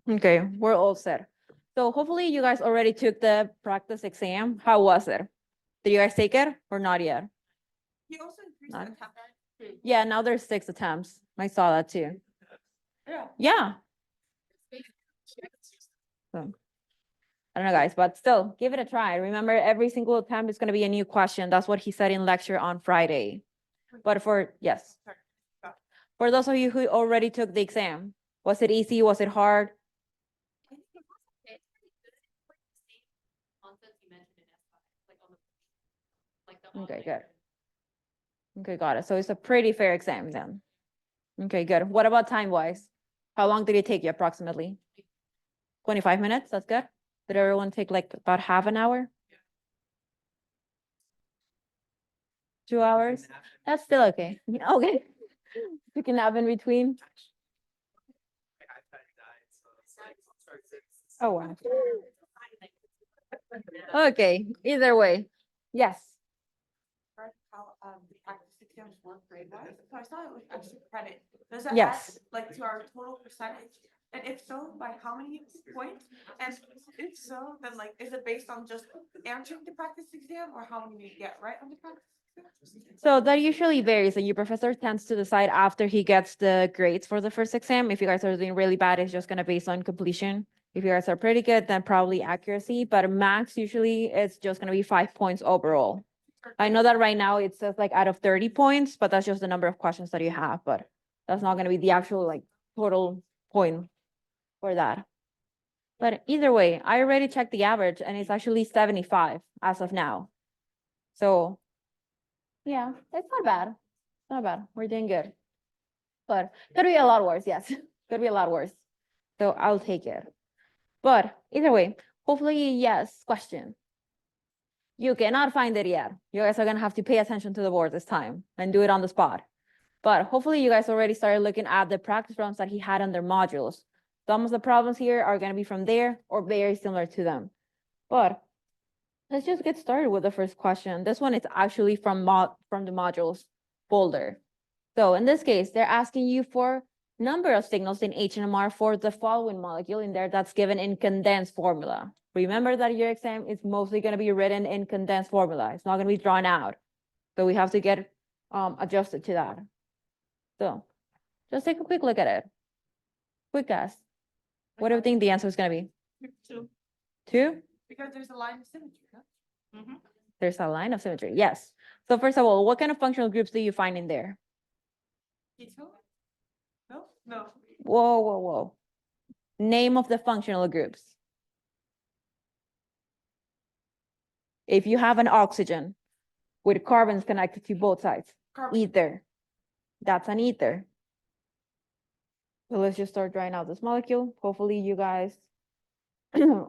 Okay, we're all set. So hopefully you guys already took the practice exam. How was it? Did you guys take it or not yet? He also increased None? the attempt. Yeah, now there's 6 attempts. I saw that too. Yeah. Yeah. So, I don't know, guys, but still give it a try. Remember, every single attempt is going to be a new question. That's what he said in lecture on Friday. But yes, for those of you who already took the exam, was it easy? Was it hard? I think it was okay. It's pretty good. It's like the same concepts you mentioned in S5, like on the like the Okay, online good. Okay, got it. So it's a pretty fair exam then. Okay, good. What about time wise? How long did it take you approximately? 25 minutes? That's good. Did everyone take like about half an hour? 2 hours? That's still okay. Okay. You can nap in between. Oh, wow. Okay, either way. Yes. How the practice exams work grade wise. So I saw it was extra credit. Does that Yes. add like to our total percentage? And if so, by how many points? And if so, then like, is it based on just answering the practice exam or how many you get right on the practice exam? So that usually varies, and your professor tends to decide after he gets the grades for the first exam. If you guys are doing really bad, it's just gonna based on completion. If you guys are pretty good, then probably accuracy, but max usually it's just gonna be 5 points overall. I know that right now it says like out of 30 points, but that's just the number of questions that you have, but that's not gonna be the actual like total point for that. But either way, I already checked the average and it's actually 75 as of now. So yeah, it's not bad. Not bad. We're doing good. But could be a lot worse, yes. Could be a lot worse. So I'll take it. But either way, hopefully, yes, question. You cannot find it yet. You guys are gonna have to pay attention to the board this time and do it on the spot. But hopefully you guys already started looking at the practice problems that he had on their modules. Some of the problems here are gonna be from there or very similar to them. But let's just get started with the first question. This one is actually from the modules folder. So in this case, they're asking you for number of signals in HNMR for the following molecule in there that's given in condensed formula. Remember that your exam is mostly going to be written in condensed formula. It's not going to be drawn out. So we have to get adjusted to that. So just take a quick look at it. Quick guess. What do you think the answer is going to be? 2. 2? Because there's a line of symmetry, huh? There's a line of symmetry. Yes. So first of all, what kind of functional groups do you find in there? Keto? No? No. Whoa, whoa, whoa. Name of the functional groups. If you have an oxygen with carbons connected to both sides, Carbon. ether, that's an ether. So let's just start drawing out this molecule. Hopefully you guys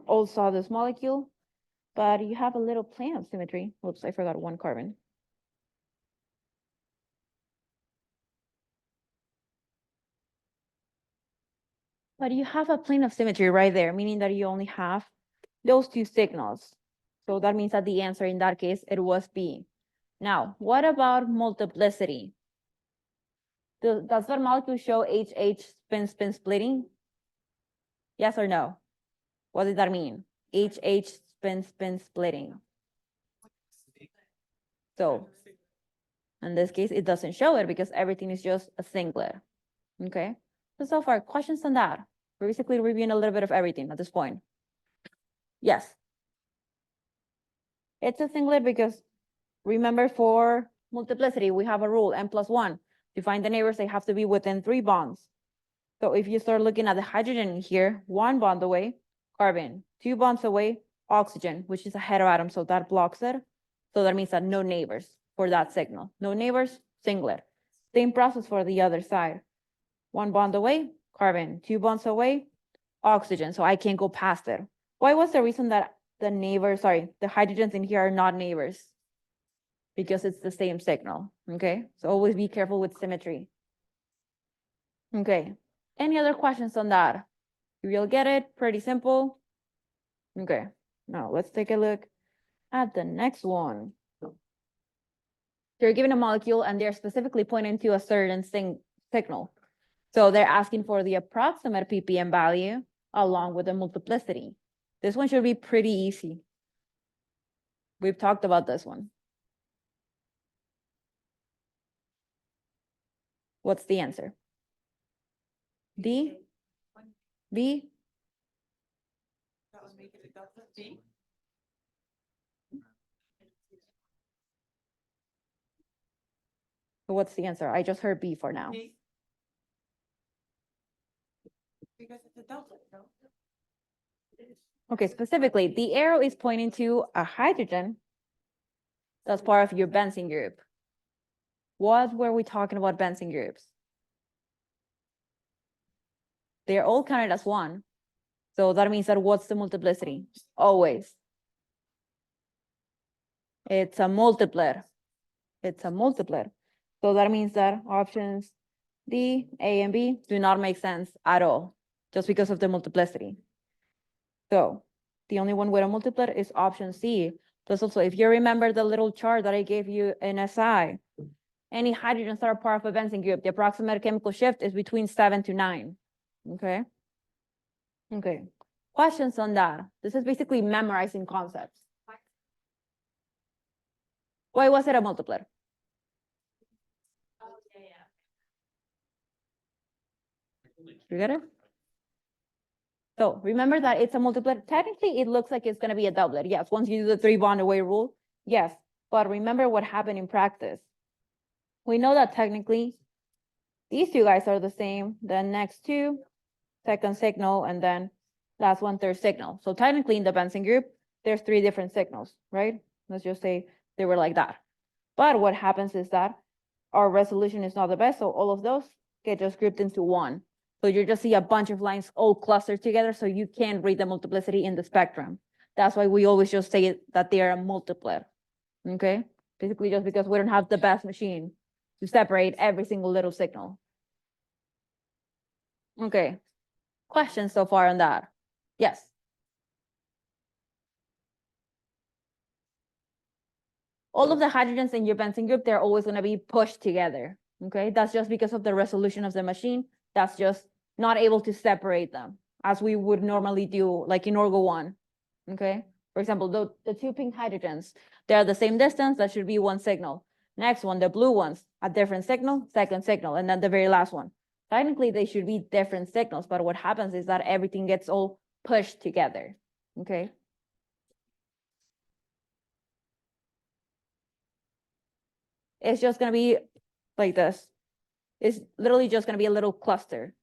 all saw this molecule, but you have a little plane of symmetry. Oops, I forgot one carbon. But you have a plane of symmetry right there, meaning that you only have those 2 signals. So that means that the answer in that case, it was B. Now, what about multiplicity? Does that molecule show HH spin splitting? Yes or no? What does that mean? HH spin splitting. So in this case, it doesn't show it because everything is just a singlet. Okay. So far, questions on that? We're basically reviewing a little bit of everything at this point. Yes. It's a singlet because remember for multiplicity, we have a rule, n+1. To find the neighbors, they have to be within 3 bonds. So if you start looking at the hydrogen here, 1 bond away, carbon, 2 bonds away, oxygen, which is a heteroatom, so that blocks it. So that means that no neighbors for that signal. No neighbors, singlet. Same process for the other side. 1 bond away, carbon, 2 bonds away, oxygen, so I can't go past it. Why was the reason that the hydrogens in here are not neighbors? Because it's the same signal, okay? So always be careful with symmetry. Okay, any other questions on that? You'll get it, pretty simple. Okay, now let's take a look at the next one. They're given a molecule and they're specifically pointing to a certain signal. So they're asking for the approximate ppm value along with the multiplicity. This one should be pretty easy. We've talked about this one. What's the answer? D, B, That would make it a delta B. what's the answer? I just heard B for now. B. Because it's a delta, no? Okay, specifically, the arrow is pointing to a hydrogen that's part of your benzene group. What were we talking about benzene groups? They're all counted as one. So that means that what's the multiplicity? Always. It's a multiplet. It's a multiplet. So that means that options D, A, and B do not make sense at all, just because of the multiplicity. So the only one with a multiplet is option C. Plus also, if you remember the little chart that I gave you in SI, any hydrogens that are part of a benzene group, the approximate chemical shift is between 7 to 9. Okay. Okay. Questions on that? This is basically memorizing concepts. Why was it a multiplet? Oh, yeah, yeah. You get it? So remember that it's a multiplet. Technically, it looks like it's going to be a doublet. Yes, once you do the 3 bond away rule. Yes, but remember what happened in practice. We know that technically these two guys are the same. The next two, second signal, and then last one, third signal. So technically in the benzene group, there's 3 different signals, right? Let's just say they were like that. But what happens is that our resolution is not the best. So all of those get just grouped into one. So you just see a bunch of lines all clustered together. So you can't read the multiplicity in the spectrum. That's why we always just say that they are a multiplet. Okay? Basically just because we don't have the best machine to separate every single little signal. Okay. Questions so far on that? Yes. All of the hydrogens in your benzene group, they're always going to be pushed together. Okay, that's just because of the resolution of the machine. That's just not able to separate them as we would normally do, like in Orgo 1. Okay, for example, the 2 pink hydrogens, they're the same distance. That should be one signal. Next one, the blue ones, a different signal, second signal, and then the very last one. Technically, they should be different signals, but what happens is that everything gets all pushed together. Okay. It's just going to be like this. It's literally just going to be a little cluster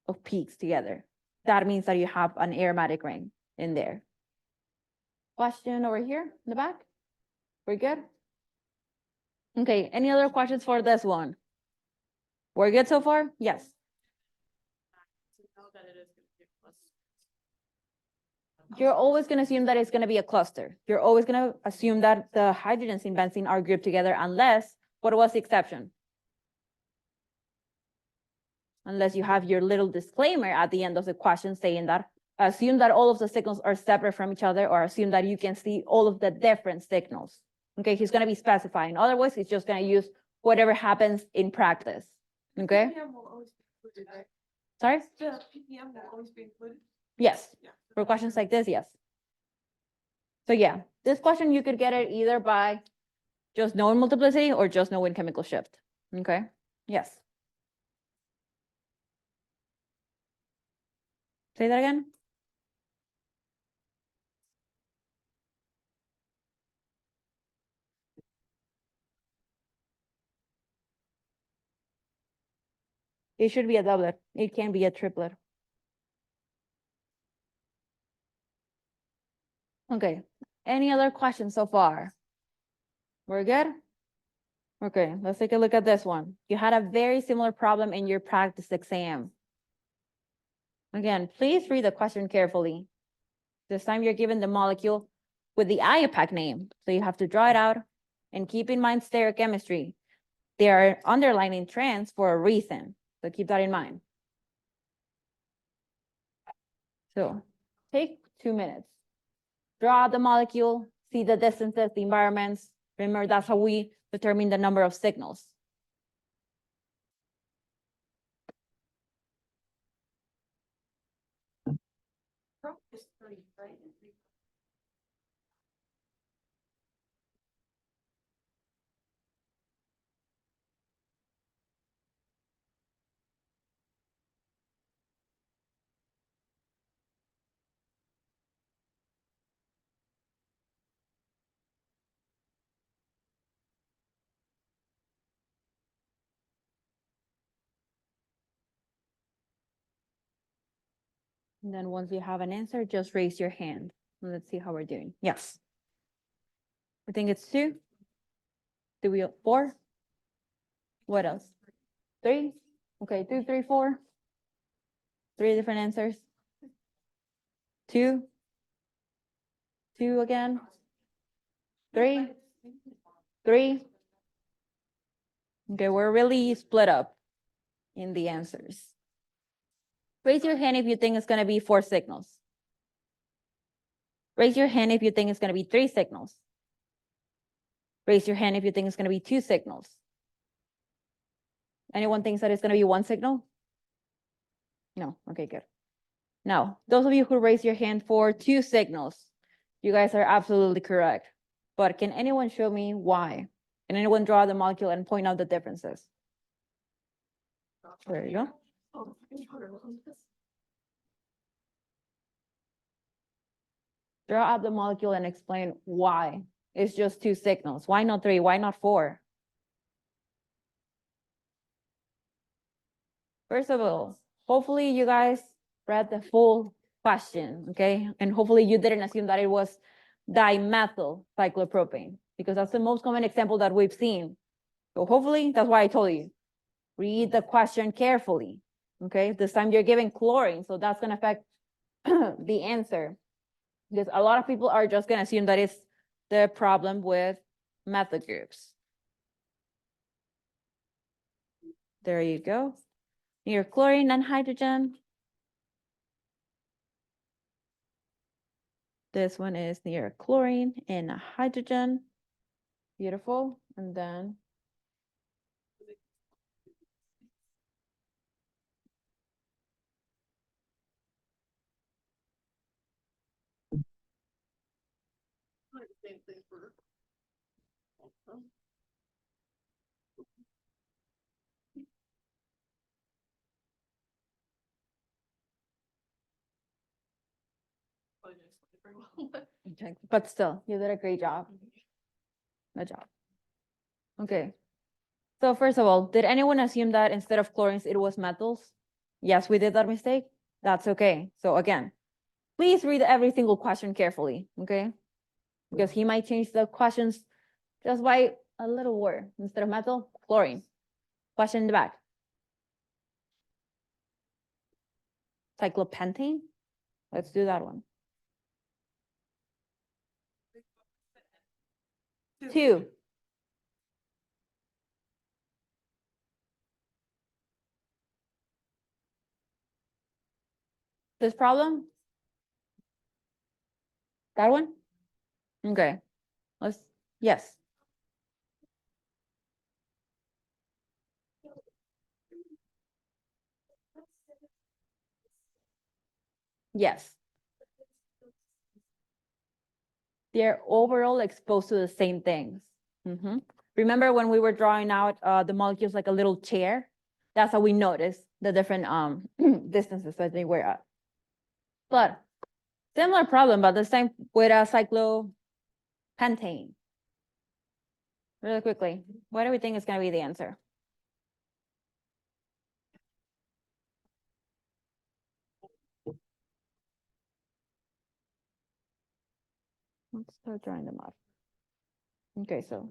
of peaks together. That means that you have an aromatic ring in there. Question over here in the back? We're good? Okay, any other questions for this one? We're good so far? Yes. So know that it is gonna be a plus. You're always going to assume that it's going to be a cluster. You're always going to assume that the hydrogens in benzene are grouped together unless, what was the exception? Unless you have your little disclaimer at the end of the question saying that, assume that all of the signals are separate from each other, or assume that you can see all of the different signals. Okay, he's going to be specifying. Otherwise, he's just going to use whatever happens in practice. Okay, PPM will always be included, right? sorry? The PPM will always be included. Yes, Yeah. for questions like this, yes. So yeah, this question, you could get it either by just knowing multiplicity or just knowing chemical shift. Okay, yes. Say that again. It should be a doublet. It can be a triplet. Okay, any other questions so far? We're good? Okay, let's take a look at this one. You had a very similar problem in your practice exam. Again, please read the question carefully. This time you're given the molecule with the IUPAC name, so you have to draw it out and keep in mind stereochemistry. They are underlining trans for a reason, so keep that in mind. So take 2 minutes. Draw out the molecule, see the distances, the environments. Remember, that's how we determine the number of signals. pro is 3, right? And then once you have an answer, just raise your hand. And let's see how we're doing. Yes. I think it's 2. Do we, 4? What else? 3? Okay, 2, 3, 4. 3 different answers. 2. 2 again. 3. 3. Okay, we're really split up in the answers. Raise your hand if you think it's gonna be 4 signals. Raise your hand if you think it's gonna be 3 signals. Raise your hand if you think it's gonna be 2 signals. Anyone thinks that it's gonna be 1 signal? No, okay, good. Now, those of you who raise your hand for 2 signals, you guys are absolutely correct. But can anyone show me why? Can anyone draw the molecule and point out the differences? There you go. Draw up the molecule and explain why it's just 2 signals. Why not 3? Why not 4? First of all, hopefully you guys read the full question, okay? And hopefully you didn't assume that it was dimethyl cyclopropane, because that's the most common example that we've seen. So hopefully, that's why I told you, read the question carefully, okay? This time you're giving chlorine, so that's gonna affect the answer. Because a lot of people are just gonna assume that it's the problem with methyl groups. There you go. Near chlorine and hydrogen. This one is near chlorine and hydrogen. Beautiful. And then okay, but still, you did a great job. Good job. Okay. So first of all, did anyone assume that instead of chlorines, it was methyls? Yes, we did that mistake. That's okay. So again, please read every single question carefully, okay? Because he might change the questions just by a little word. Instead of methyl, chlorine. Question in the back. Cyclopentane? Let's do that one. 2. This problem? That one? Okay. Let's, yes. Yes. They're overall exposed to the same things. Remember when we were drawing out the molecules like a little chair? That's how we noticed the different distances that they were at. But similar problem, but this time with a cyclopentane. Really quickly, what do we think is going to be the answer? Let's start drawing them up. Okay, so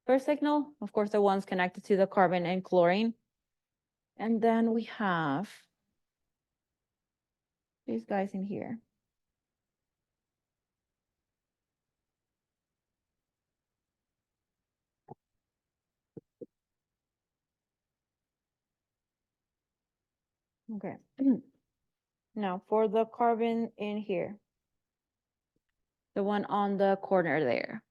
first signal, of course, the ones connected to the carbon and chlorine. And then we have these guys in here. Okay. Now for the carbon in here, the one on the corner there.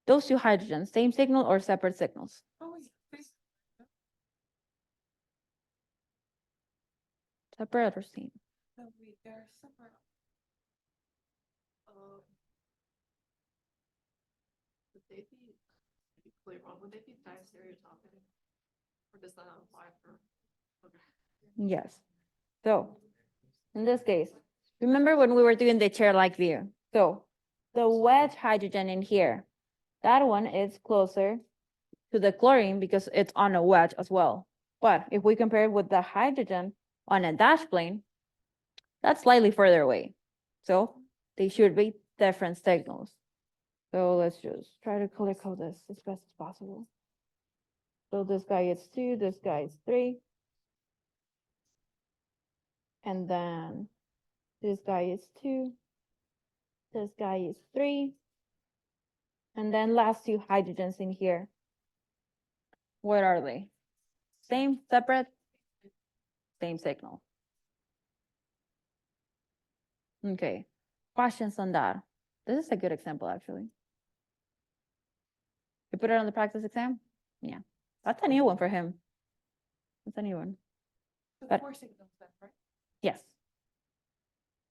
Those 2 hydrogens, same signal or separate signals? Oh, wait, this- Separate or same? No, wait, they're separate. Would they be clear wrong, would they be distereotopic? Or does that apply for? Okay. Yes. So, in this case, remember when we were doing the chair-like view? So, the wedge hydrogen in here, that one is closer to the chlorine because it's on a wedge as well. But if we compare it with the hydrogen on a dash plane, that's slightly further away. So they should be different signals. So let's just try to color code this as best as possible. So this guy is 2, this guy is 3. And then this guy is 2, this guy is 3. And then last 2 hydrogens in here. What are they? Same, separate, same signal. Okay, questions on that? This is a good example, actually. You put it on the practice exam? Yeah, that's a new one for him. That's a new one. So But- 4 signals then, right? Yes.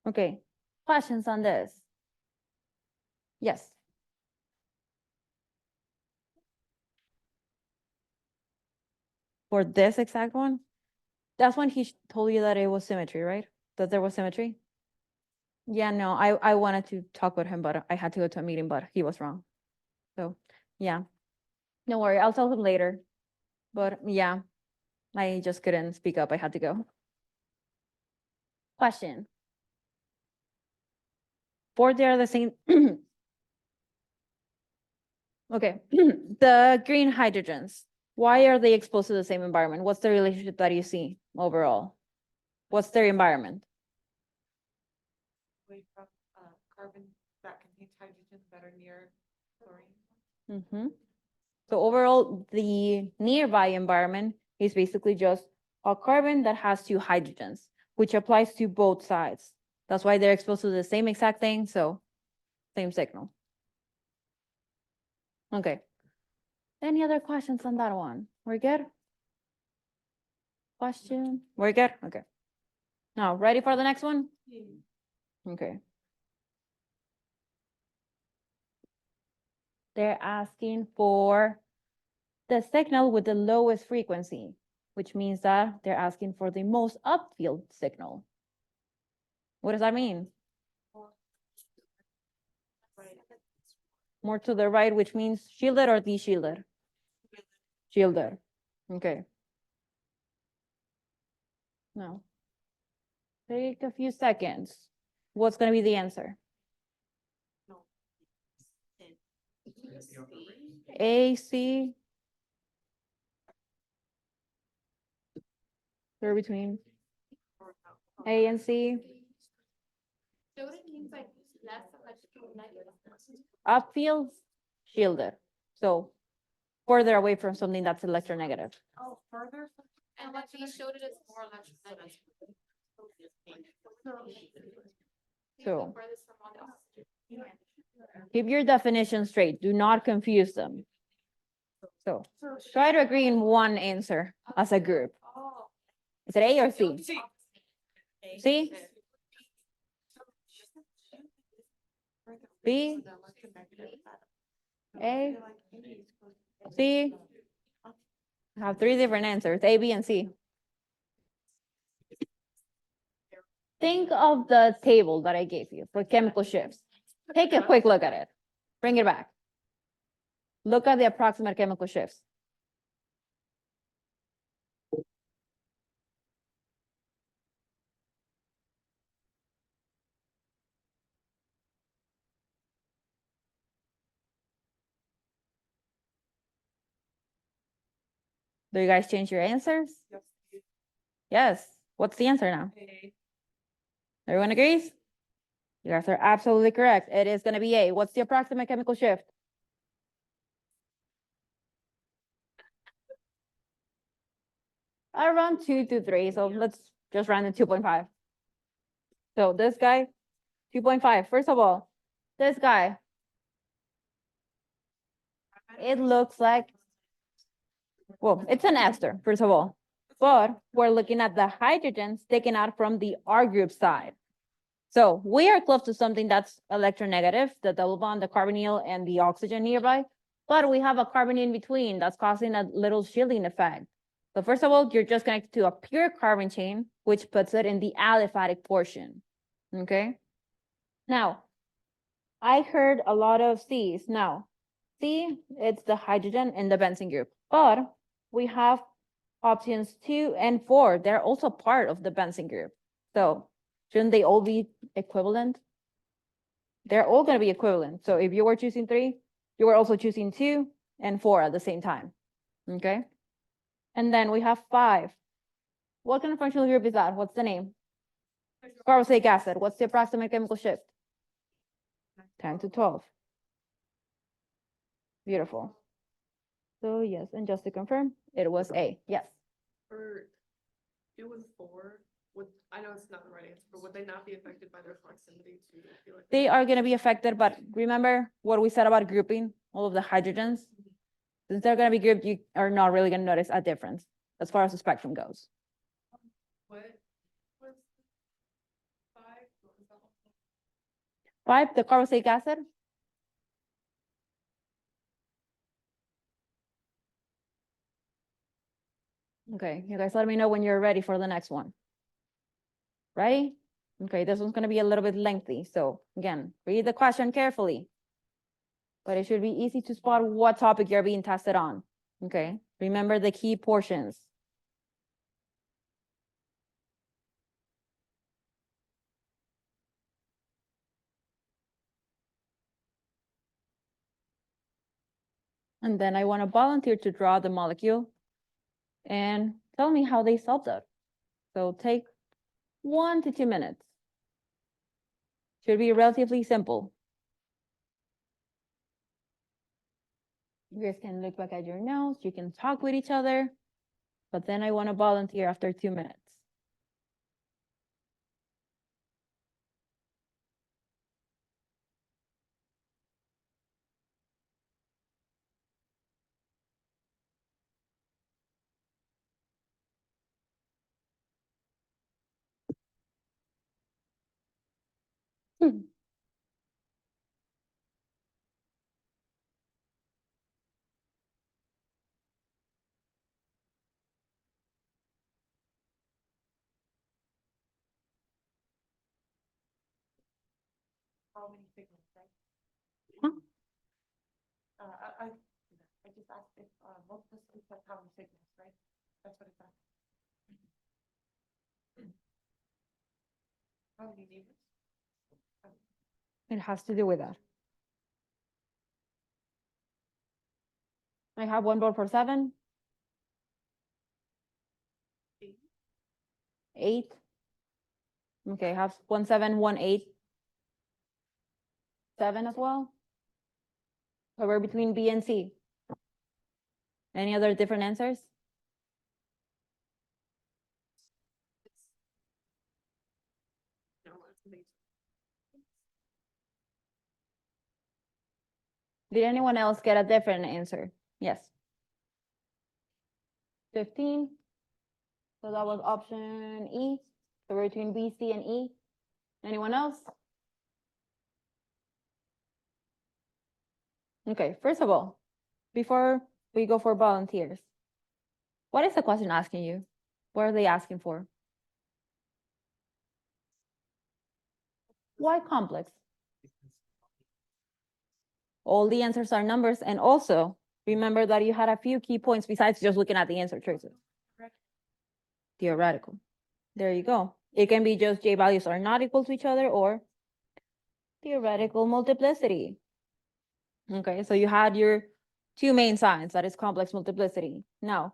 Okay, questions on this? Yes. For this exact one? That's when he told you that it was symmetry, right? That there was symmetry? Yeah, no, I wanted to talk with him, but I had to go to a meeting, but he was wrong. So, yeah. Don't worry, I'll tell him later. But yeah, I just couldn't speak up. I had to go. Question. For they are the same. Okay, the green hydrogens, why are they exposed to the same environment? What's the relationship that you see overall? What's their environment? Away from carbon that contains hydrogen that are near chlorine. So overall, the nearby environment is basically just a carbon that has 2 hydrogens, which applies to both sides. That's why they're exposed to the same exact thing, so same signal. Okay. Any other questions on that one? We're good? Question? We're good? Okay. Now, ready for the next one? Okay. They're asking for the signal with the lowest frequency, which means that they're asking for the most upfield signal. What does that mean? More to the right, which means shielded or de-shielded? Shielded. Okay. Now, take a few seconds. What's going to be the answer? A, C. They're between A and C. Shielded means like less electronegative. Upfield, shielded. So further away from something that's electronegative. Oh, further? And when he showed it as more electronegative. So- Furthest from all the oxygen. Keep your definition straight. Do not confuse them. So try to agree in one answer as a group. Oh. Is it A or C? See. C? B? A? C? I have 3 different answers, A, B, and C. Think of the table that I gave you for chemical shifts. Take a quick look at it. Bring it back. Look at the approximate chemical shifts. Do you guys change your answers? Yes. What's the answer now? Everyone agrees? You guys are absolutely correct. It is going to be A. What's the approximate chemical shift? Around 2 to 3. So let's just round to 2.5. So this guy, 2.5. First of all, this guy, it looks like, well, it's an ester, first of all. but we're looking at the hydrogens taken out from the R group side. So we are close to something that's electronegative, the double bond, the carbonyl, and the oxygen nearby, but we have a carbon in between that's causing a little shielding effect. So first of all, you're just connected to a pure carbon chain, which puts it in the aliphatic portion, okay? Now, I heard a lot of C's. Now, C, it's the hydrogen in the benzene group, but we have options 2 and 4. They're also part of the benzene group. So shouldn't they all be equivalent? They're all going to be equivalent. So if you were choosing 3, you were also choosing 2 and 4 at the same time. Okay. And then we have 5. What kind of functional group is that? What's the name? Carboxylic acid. What's the approximate chemical shift? 10 to 12. Beautiful. So yes, and just to confirm, it was A. Yes. For 2 and 4, I know it's not the right answer, but would they not be affected by their proximity to the electron? They are going to be affected, but remember what we said about grouping all of the hydrogens? Since they're going to be grouped, you are not really going to notice a difference as far as the spectrum goes. What was 5? What was that one? 5, the carboxylic acid. Okay, you guys let me know when you're ready for the next one. Ready? Okay, this one's going to be a little bit lengthy. So again, read the question carefully. But it should be easy to spot what topic you're being tested on. Okay, remember the key portions. And then I want a volunteer to draw the molecule and tell me how they solved it. So take 1 to 2 minutes. Should be relatively simple. You guys can look back at your notes, you can talk with each other, but then I want to volunteer after 2 minutes. Hmm. How many signals, right? Huh? I just asked if, multiple signals have how many signals, right? That's what it's asking. How many neighbors? It has to do with that. I have 1 vote for 7. 8. Okay, I have 1, 7, 1, 8. 7 as well. So we're between B and C. Any other different answers? No, it's amazing. Did anyone else get a different answer? Yes. 15. So that was option E. So we're between B, C, and E. Anyone else? Okay, first of all, before we go for volunteers, what is the question asking you? What are they asking for? Why complex? All the answers are numbers, and also remember that you had a few key points besides just looking at the answer choices. Theoretical. There you go. It can be just J values are not equal to each other or theoretical multiplicity. Okay, so you had your 2 main signs, that is complex multiplicity. Now,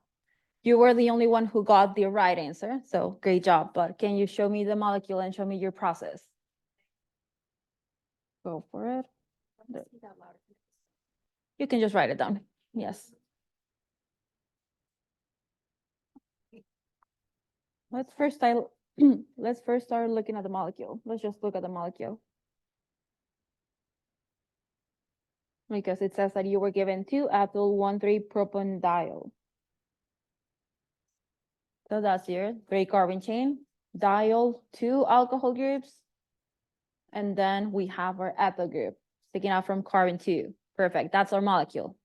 you were the only one who got the right answer, so great job, but can you show me the molecule and show me your process? Go for it. You can just write it down. Yes. Let's first start looking at the molecule. Let's just look at the molecule. Because it says that you were given 2-ethyl 1,3-propanediol. So that's your 3 carbon chain, diol 2 alcohol groups. And then we have our ethyl group sticking out from carbon 2. Perfect, that's our molecule.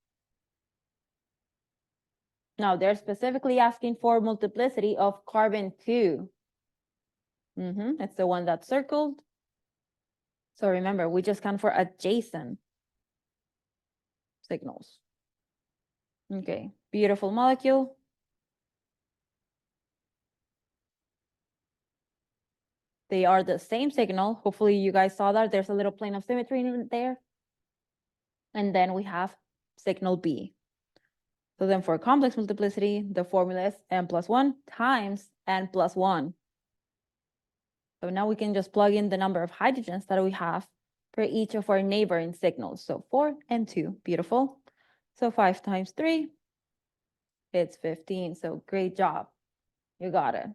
Now they're specifically asking for multiplicity of carbon 2. It's the one that's circled. So remember, we just count for adjacent signals. Okay, beautiful molecule. They are the same signal. Hopefully you guys saw that. There's a little plane of symmetry in there. And then we have signal B. So then for complex multiplicity, the formula is n+1 times n+1. So now we can just plug in the number of hydrogens that we have for each of our neighboring signals. So 4 and 2, beautiful. So 5 times 3, it's 15. So great job. You got it.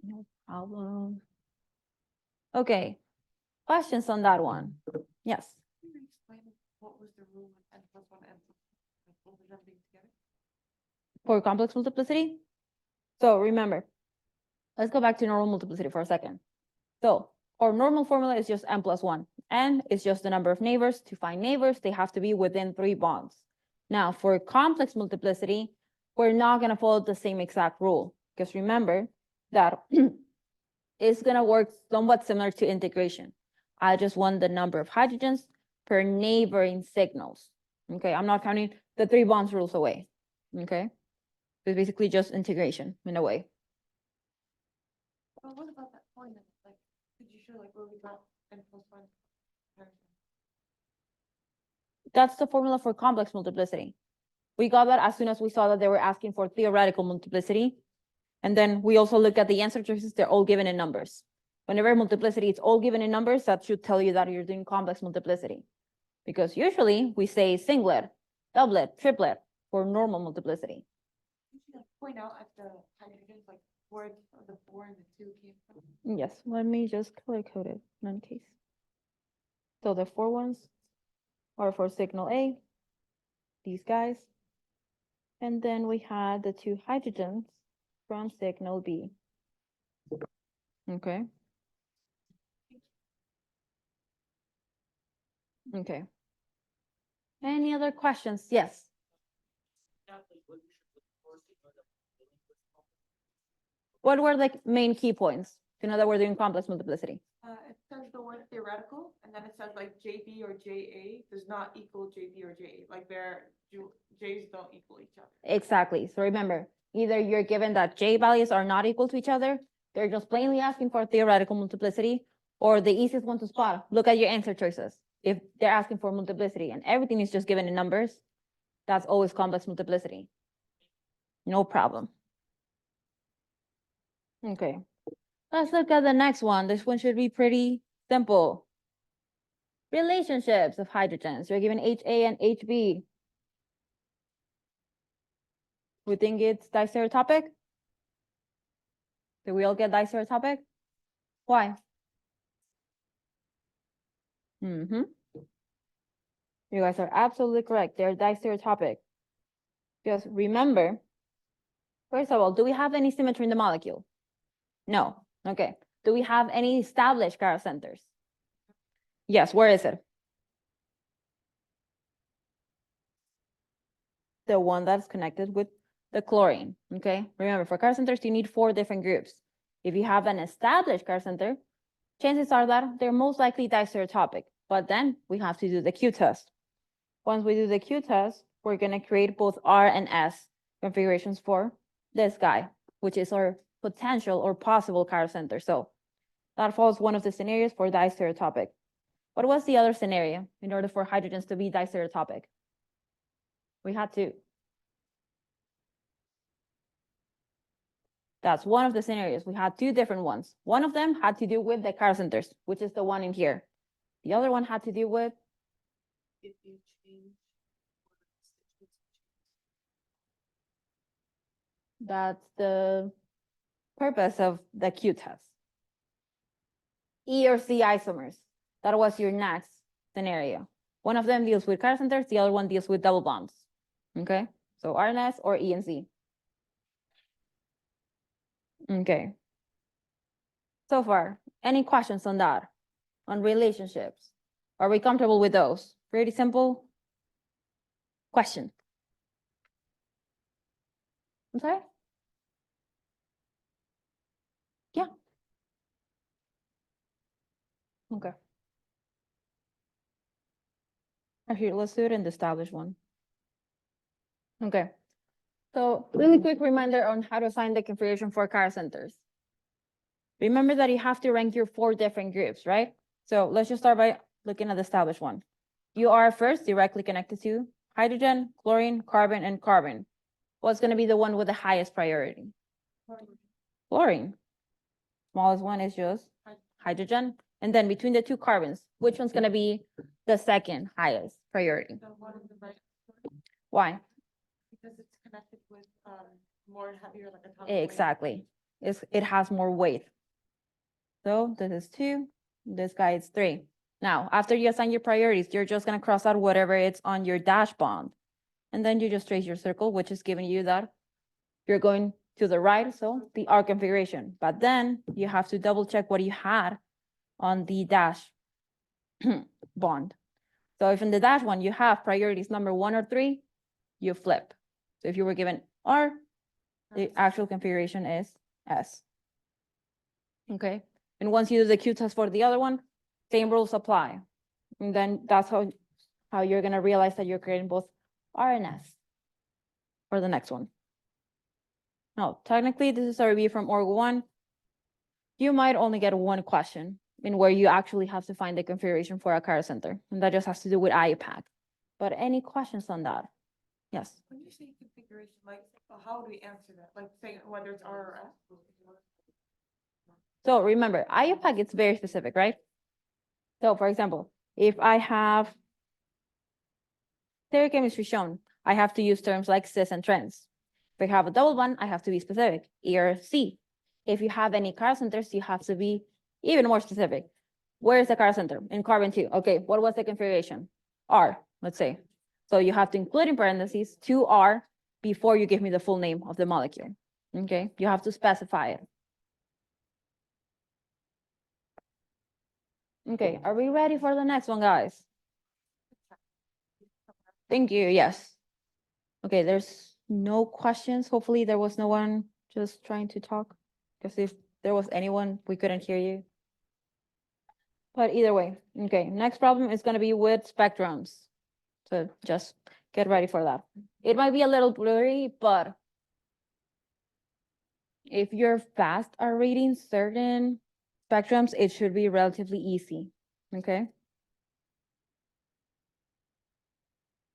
No problem. Okay, questions on that one? Yes. Can you explain what was the rule with n+1, what was them being together? For complex multiplicity. So remember, let's go back to normal multiplicity for a second. So our normal formula is just n+1. N is just the number of neighbors. To find neighbors, they have to be within 3 bonds. Now, for complex multiplicity, we're not going to follow the same exact rule, because remember that it's going to work somewhat similar to integration. I just want the number of hydrogens per neighboring signals. Okay, I'm not counting the 3 bonds rules away. Okay, it's basically just integration in a way. Well, what about that point? Like, could you show like where we got n+1? That's the formula for complex multiplicity. We got that as soon as we saw that they were asking for theoretical multiplicity. And then we also look at the answer choices, they're all given in numbers. Whenever multiplicity is all given in numbers, that should tell you that you're doing complex multiplicity. Because usually we say singlet, doublet, triplet for normal multiplicity. Could you like point out at the hydrogens, like where the 4 and the 2 came from? Yes, let me just color code it in any case. So the 4 ones are for signal A, these guys. And then we had the 2 hydrogens from signal B. Okay. Okay. Any other questions? Yes. What were the main key points to know that we're doing complex multiplicity? It says the word theoretical, and then it says like JB or JA does not equal JB or JA, like J's don't equal each other. Exactly. So remember, either you're given that J values are not equal to each other, they're just plainly asking for theoretical multiplicity, or the easiest one to spot, look at your answer choices. If they're asking for multiplicity and everything is just given in numbers, that's always complex multiplicity. No problem. Okay, let's look at the next one. This one should be pretty simple. Relationships of hydrogens. You're given HA and HB. We think it's distereotopic? Do we all get distereotopic? Why? You guys are absolutely correct. They're distereotopic. Just remember, first of all, do we have any symmetry in the molecule? No. Okay. Do we have any established chiral centers? Yes. Where is it? The one that's connected with the chlorine. Okay. Remember, for chiral centers, you need 4 different groups. If you have an established chiral center, chances are that they're most likely distereotopic. But then we have to do the Q test. Once we do the Q test, we're going to create both R and S configurations for this guy, which is our potential or possible chiral center. So that follows one of the scenarios for distereotopic. What was the other scenario in order for hydrogens to be distereotopic? We had to. That's one of the scenarios. We had 2 different ones. One of them had to do with the chiral centers, which is the one in here. The other one had to do with If you change. that's the purpose of the Q test. E or C isomers. That was your next scenario. One of them deals with chiral centers, the other one deals with double bonds. Okay, So RNS or ENC. Okay. So far, any questions on that? On relationships? Are we comfortable with those? Pretty simple question. I'm sorry? Yeah. Okay. Here, let's do it in the established one. Okay. So really quick reminder on how to assign the configuration for car centers. Remember that you have to rank your 4 different groups, right? So let's just start by looking at the established one. You are first directly connected to hydrogen, chlorine, carbon, and carbon. What's going to be the one with the highest priority? Chlorine. Smallest one is just hydrogen. And then between the 2 carbons, which one's going to be the second highest priority? The one on the right, Why? because it's connected with, more heavier, like atomic weight. Exactly. It has more weight. So this is 2, this guy is 3. Now, after you assign your priorities, you're just gonna cross out whatever it's on your dash bond. And then you just trace your circle, which is giving you that you're going to the right, so the R configuration. But then you have to double check what you had on the dash bond. So if in the dash one, you have priorities number 1 or 3, you flip. So if you were given R, the actual configuration is S. Okay, and once you do the Q test for the other one, same rules apply. And then that's how you're gonna realize that you're creating both R and S for the next one. Now, technically, this is a review from Org 1. You might only get 1 question in where you actually have to find the configuration for a car center, and that just has to do with IUPAC. But any questions on that? Yes. When you say configuration, like, how do we answer that? Like, saying whether it's R or S? So remember, IUPAC is very specific, right? So for example, if I have stereochemistry shown, I have to use terms like cis and trans. If I have a double bond, I have to be specific, E or C. If you have any car centers, you have to be even more specific. Where is the car center? In carbon 2. Okay, what was the configuration? R, let's say. So you have to include in parentheses 2R before you give me the full name of the molecule. Okay, you have to specify it. Okay, are we ready for the next one, guys? Thank you, yes. Okay, there's no questions. Hopefully there was no one just trying to talk. Because if there was anyone, we couldn't hear you. But either way, okay, next problem is gonna be with spectrums. So just get ready for that. It might be a little blurry, but if you're fast at reading certain spectrums, it should be relatively easy, okay?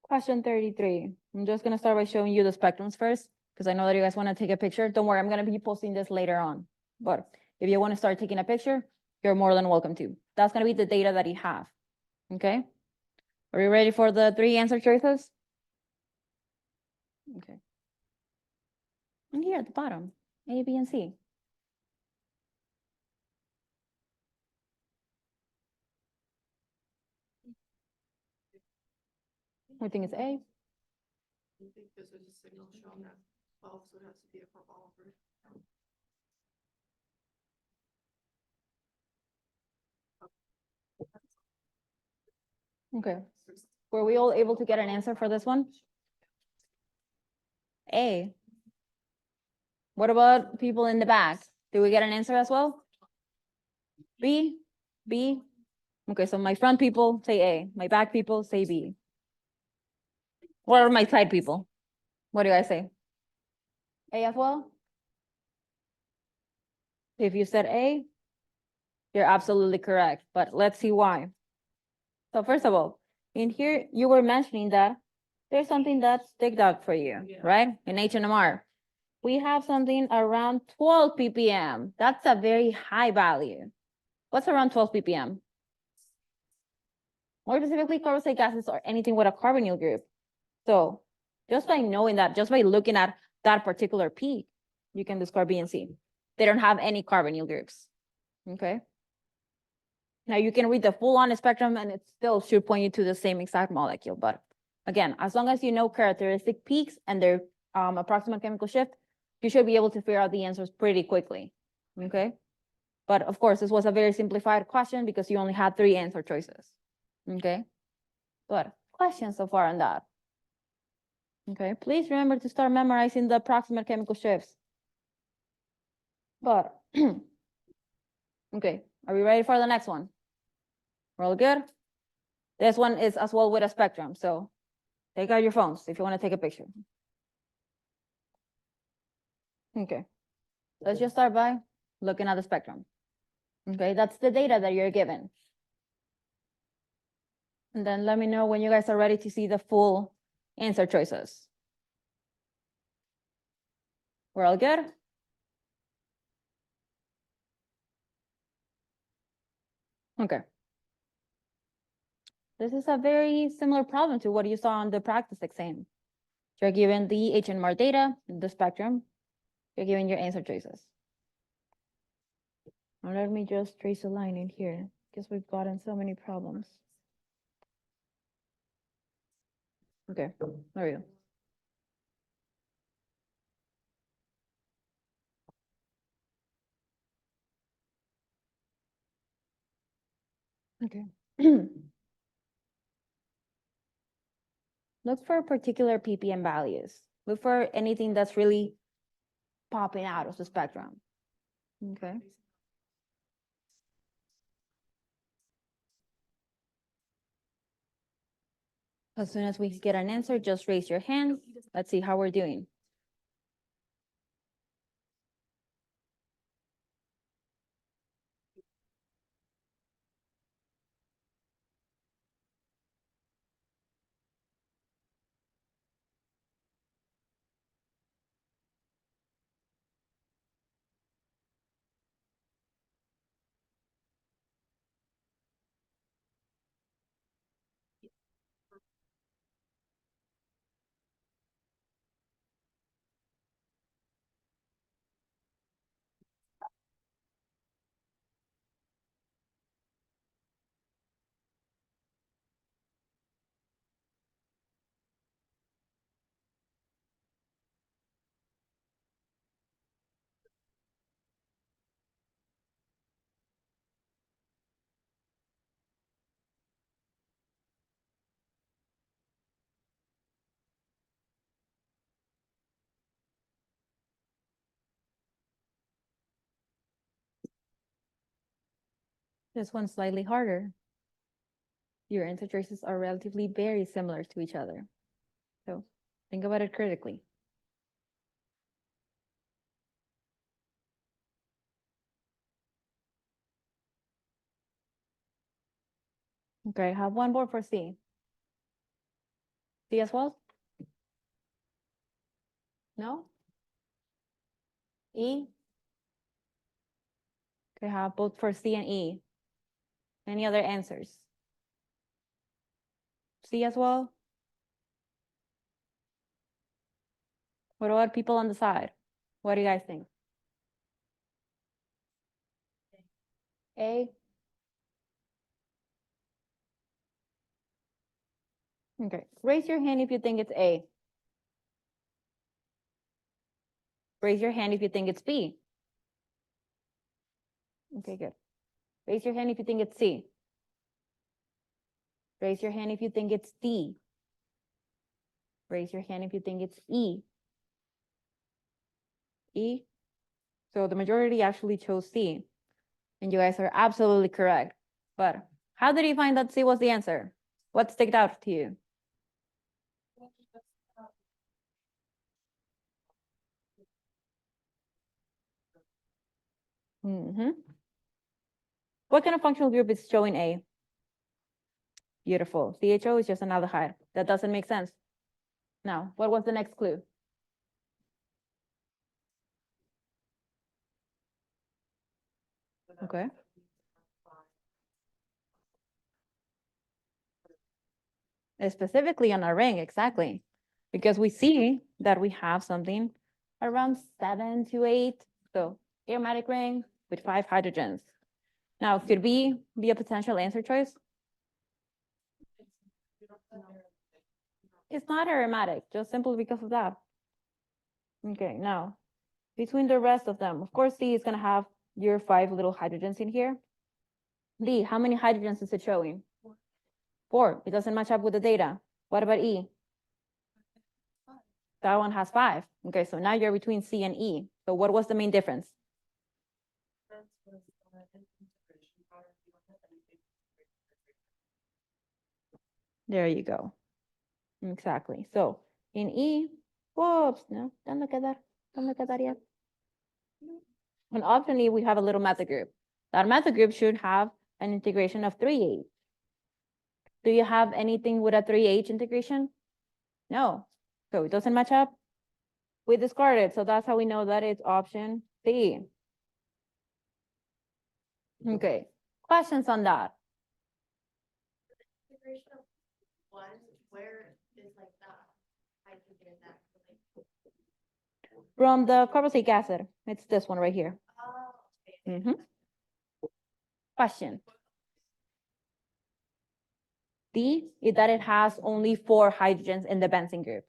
Question 33. I'm just gonna start by showing you the spectrums first, because I know that you guys wanna take a picture. Don't worry, I'm gonna be posting this later on. But if you wanna start taking a picture, you're more than welcome to. That's gonna be the data that you have, okay? Are you ready for the 3 answer choices? Okay. And here at the bottom, A, B, and C. I think it's A. I think this is a signal showing that 12, so it has to be a for all of them. Okay. Were we all able to get an answer for this one? A. What about people in the back? Did we get an answer as well? B, B. Okay, so my front people say A, my back people say B. What are my side people? What do you guys say? A as well? If you said A, you're absolutely correct, but let's see why. So first of all, in here, you were mentioning that there's something that's sticked out for you, Yeah. right? In HNMR. We have something around 12 ppm. That's a very high value. What's around 12 ppm? More specifically, carboxylic gases or anything with a carbonyl group. So just by knowing that, just by looking at that particular peak, you can discard B and C. They don't have any carbonyl groups, okay? Now you can read the full on spectrum and it still should point you to the same exact molecule, but Again, as long as you know characteristic peaks and their approximate chemical shift, you should be able to figure out the answers pretty quickly, okay? But of course, this was a very simplified question because you only had 3 answer choices, okay? But questions so far on that? Okay, please remember to start memorizing the approximate chemical shifts. But, okay, are we ready for the next one? We're all good? This one is as well with a spectrum, so take out your phones if you want to take a picture. Okay, let's just start by looking at the spectrum. Okay, that's the data that you're given. And then let me know when you guys are ready to see the full answer choices. We're all good? Okay. This is a very similar problem to what you saw on the practice exam. You're given the HMR data, the spectrum, you're given your answer choices. Now let me just trace a line in here because we've gotten so many problems. Okay, there we go. Okay. Look for particular ppm values. Look for anything that's really popping out of the spectrum. Okay. As soon as we get an answer, just raise your hand. Let's see how we're doing. This one's slightly harder. Your answer choices are relatively very similar to each other. So think about it critically. Okay, I have one more for C. C as well? No? E? Okay, I have both for C and E. Any other answers? C as well? What about people on the side? What do you guys think? A? Okay, raise your hand if you think it's A. Raise your hand if you think it's B. Okay, good. Raise your hand if you think it's C. Raise your hand if you think it's D. Raise your hand if you think it's E. E? So the majority actually chose C. And you guys are absolutely correct. But how did you find that C was the answer? What sticked out to you? What kind of functional group is showing A? Beautiful. CHO is just an aldehyde. That doesn't make sense. Now, what was the next clue? Okay. Specifically on our ring, exactly. Because we see that we have something around 7 to 8. So aromatic ring with 5 hydrogens. Now, could B be a potential answer choice? it's not aromatic, just simply because of that. Okay, now, between the rest of them, of course, C is gonna have your 5 little hydrogens in here. D, how many hydrogens is it showing? 4. It doesn't match up with the data. What about E? That one has 5. Okay, so now you're between C and E. So what was the main difference? There you go. Exactly. So in E, whoops, no, don't look at that. Don't look at that yet. On option E, we have a little method group. That method group should have an integration of 3H. Do you have anything with a 3H integration? No. So it doesn't match up. We discard it. So that's how we know that it's option C. Okay. Questions on that? Integration of one, where is like that hydrogen in that? Like, From the carboxylic acid. It's this one right here. oh, okay. Mhm. Question. D is that it has only 4 hydrogens in the benzene group.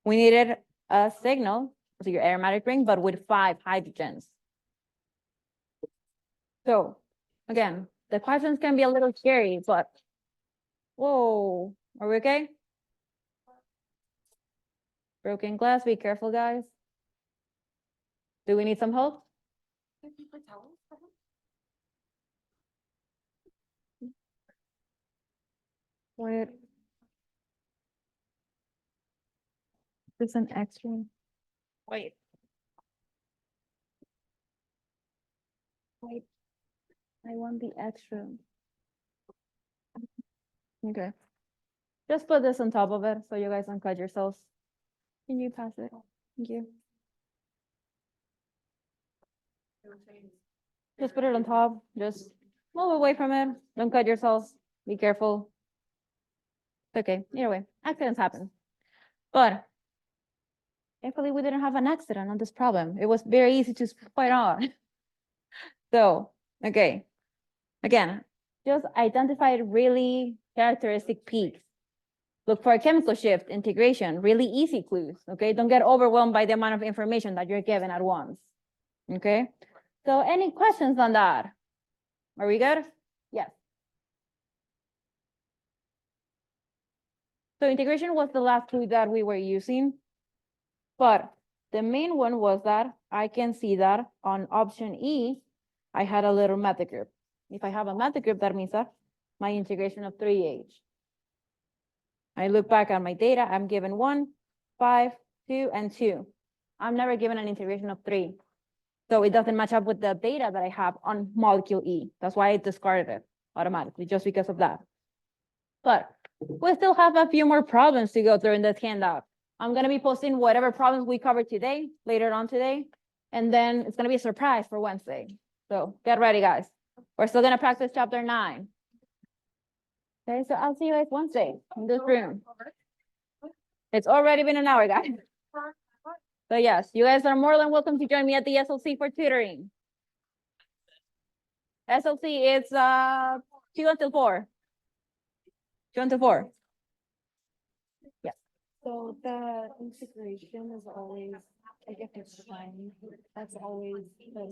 We needed a signal, so your aromatic ring, but with 5 hydrogens. So again, the questions can be a little scary, but whoa, are we okay? Broken glass, be careful, guys. Do we need some help? Can you put towels for him? Wait. There's an extra. Wait. Wait. I want the extra. Okay. Just put this on top of it so you guys don't cut yourselves. Can you pass it? Thank you. Just put it on top. Just move away from it. Don't cut yourselves. Be careful. It's okay. Either way, accidents happen. But thankfully, we didn't have an accident on this problem. It was very easy to spot on. So, okay. Again, just identify really characteristic peaks. Look for a chemical shift, integration, really easy clues, okay? Don't get overwhelmed by the amount of information that you're given at once, okay? So any questions on that? Are we good? Yes. So integration was the last clue that we were using, but the main one was that I can see that on option E, I had a little method group. If I have a method group, that means that my integration of 3H. I look back at my data, I'm given 1, 5, 2, and 2. I'm never given an integration of 3. So it doesn't match up with the data that I have on molecule E. That's why I discarded it automatically, just because of that. But we still have a few more problems to go through in this handout. I'm gonna be posting whatever problems we covered today, later on today, and then it's gonna be a surprise for Wednesday. So get ready, guys. We're still gonna practice chapter 9. Okay, so I'll see you guys Wednesday in this room. It's already been an hour, guys. So yes, you guys are more than welcome to join me at the SLC for tutoring. SLC is 2 until 4. 2 until 4. Yes. So the integration is always, I guess it's fine, that's always the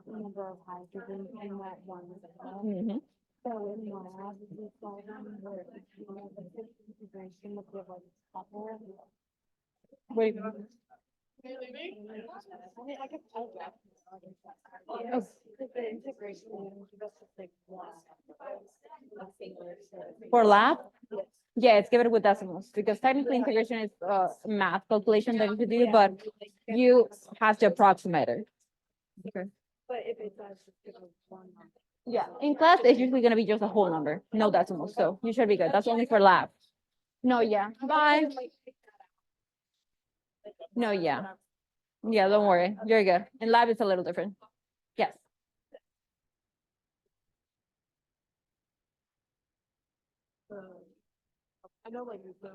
number of hydrogen in that one. Mhm. So in lab, we saw them where, you know, the fifth integration would give like a couple. Wait. I mean, I guess. Oh. The integration would give us just like one. For lab? Yes. Yeah, it's given with decimals because technically integration is math calculation that you should do, but you have to approximate it. Okay. But if it does, just give us one. Yeah, in class, it's usually gonna be just a whole number, no decimals, so you should be good. That's only for lab. No, yeah, bye. No, yeah. Yeah, don't worry, you're good. In lab, it's a little different. Yes. I know like the.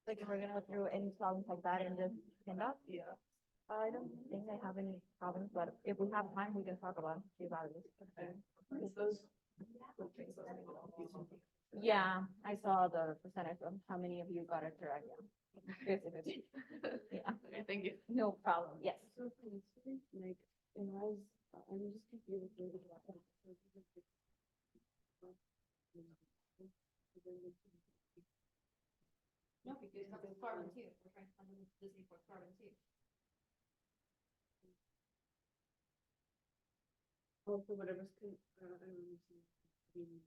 Like if we're gonna go through any problems like that in this handout? Yeah. I don't think I have any problems, but if we have time, we can talk about this. Yeah, I saw the percentage of how many of you got it correct. Yeah. 50-50. Yeah, Okay, thank you. no problem. Yes. Like, and I'm just confused with No, because it's carbon too, we're trying to fund Disney for carbon too. Also, whatever's, I don't understand.